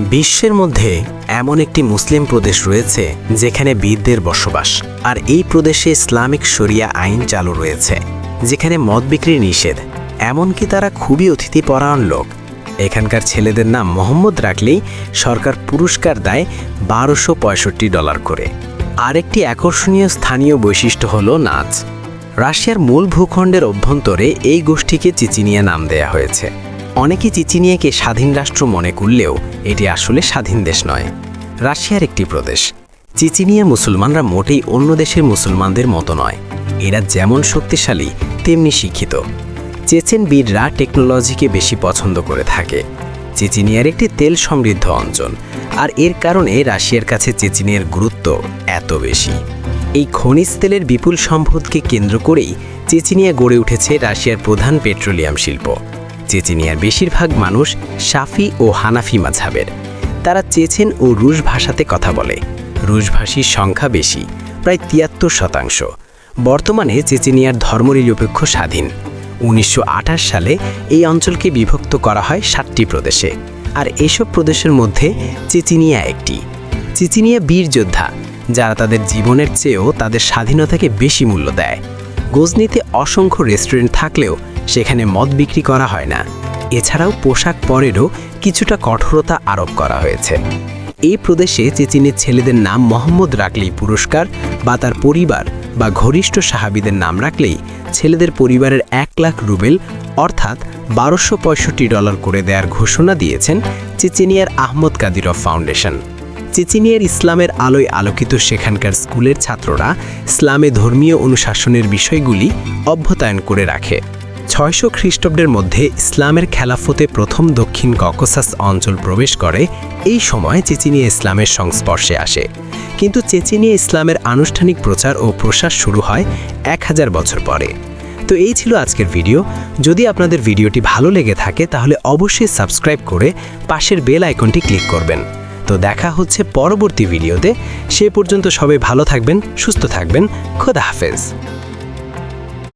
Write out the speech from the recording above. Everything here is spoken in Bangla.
বিশ্বের মধ্যে এমন একটি মুসলিম প্রদেশ রয়েছে যেখানে বীরদের বসবাস, আর এই প্রদেশে ইসলামিক শরিয়া আইন চালু রয়েছে, যেখানে মদ বিক্রি নিষেধ। এমনকি তারা খুবই অতিথিপরায়ণ লোক। এখানকার ছেলেদের নাম মোহাম্মদ রাখলেই সরকার পুরস্কার দেয় $1265 করে। আরেকটি আকর্ষণীয় স্থানীয় বৈশিষ্ট্য হল নাচ। রাশিয়ার মূল ভূখণ্ডের অভ্যন্তরে এই গোষ্ঠীকে চেচিনিয়া নাম দেয়া হয়েছে। অনেকে চেচিনিয়াকে স্বাধীন রাষ্ট্র মনে করলেও এটি আসলে স্বাধীন দেশ নয়, রাশিয়ার একটি প্রদেশ। চেচিনিয়ার মুসলমানরা মোটেই অন্য দেশের মুসলমানদের মতো নয়। এরা যেমন শক্তিশালী তেমনি শিক্ষিত। চেচেন বীররা টেকনোলজিকে বেশি পছন্দ করে থাকে। চেচিনিয়ার একটি তেল সমৃদ্ধ অঞ্চল, আর এর কারণে রাশিয়ার কাছে চেচিনিয়ার গুরুত্ব এত বেশি। এই খনিজ তেলের বিপুল সম্পদকে কেন্দ্র করেই চেচিনিয়া গড়ে উঠেছে রাশিয়ার প্রধান পেট্রোলিয়াম শিল্প। চেচিনিয়ার বেশিরভাগ মানুষ শাফি ও হানাফি মাযহাবের। তারা চেচেন ও রুশ ভাষাতে কথা বলে। রুশভাষীর সংখ্যা বেশি, প্রায় 73%। বর্তমানে চেচিনিয়ার ধর্মনিরপেক্ষ স্বাধীন। 1928 সালে এই অঞ্চলকে বিভক্ত করা হয় 7টি প্রদেশে, আর এসব প্রদেশের মধ্যে চেচিনিয়া একটি। চেচিনিয়া বীর যোদ্ধা, যারা তাদের জীবনের চেয়েও তাদের স্বাধীনতাকে বেশি মূল্য দেয়। গজনিতে অসংখ্য রেস্টুরেন্ট থাকলেও সেখানে মদ বিক্রি করা হয় না। এছাড়াও পোশাক পরেরও কিছুটা কঠোরতা আরোপ করা হয়েছে। এই প্রদেশে চেচিনের ছেলেদের নাম মোহাম্মদ রাখলেই পুরস্কার, বা তার পরিবার বা ঘনিষ্ঠ সাহাবীদের নাম রাখলেই ছেলেদের পরিবারের 1 লাখ রুবেল অর্থাৎ $1265 করে দেওয়ার ঘোষণা দিয়েছেন চেচেনিয়ার আহমদ কাদিরভ ফাউন্ডেশন। চেচেনিয়ার ইসলামের আলোয় আলোকিত সেখানকার স্কুলের ছাত্ররা ইসলামে ধর্মীয় অনুশাসনের বিষয়গুলি অভ্যতায়ন করে রাখে। 600 খ্রিস্টাব্দের মধ্যে ইসলামের খেলাফতে প্রথম দক্ষিণ ককেসাস অঞ্চল প্রবেশ করে। এই সময় চেচেনিয়া ইসলামের সংস্পর্শে আসে, কিন্তু চেচেনিয়া ইসলামের আনুষ্ঠানিক প্রচার ও প্রসার শুরু হয় 1000 বছর পরে। তো এই ছিল আজকের ভিডিও। যদি আপনাদের ভিডিওটি ভালো লেগে থাকে তাহলে অবশ্যই সাবস্ক্রাইব করে পাশের বেল আইকনটি ক্লিক করবেন। তো দেখা হচ্ছে পরবর্তী ভিডিওতে। সে পর্যন্ত সবাই ভালো থাকবেন, সুস্থ থাকবেন। খোদা হাফেজ।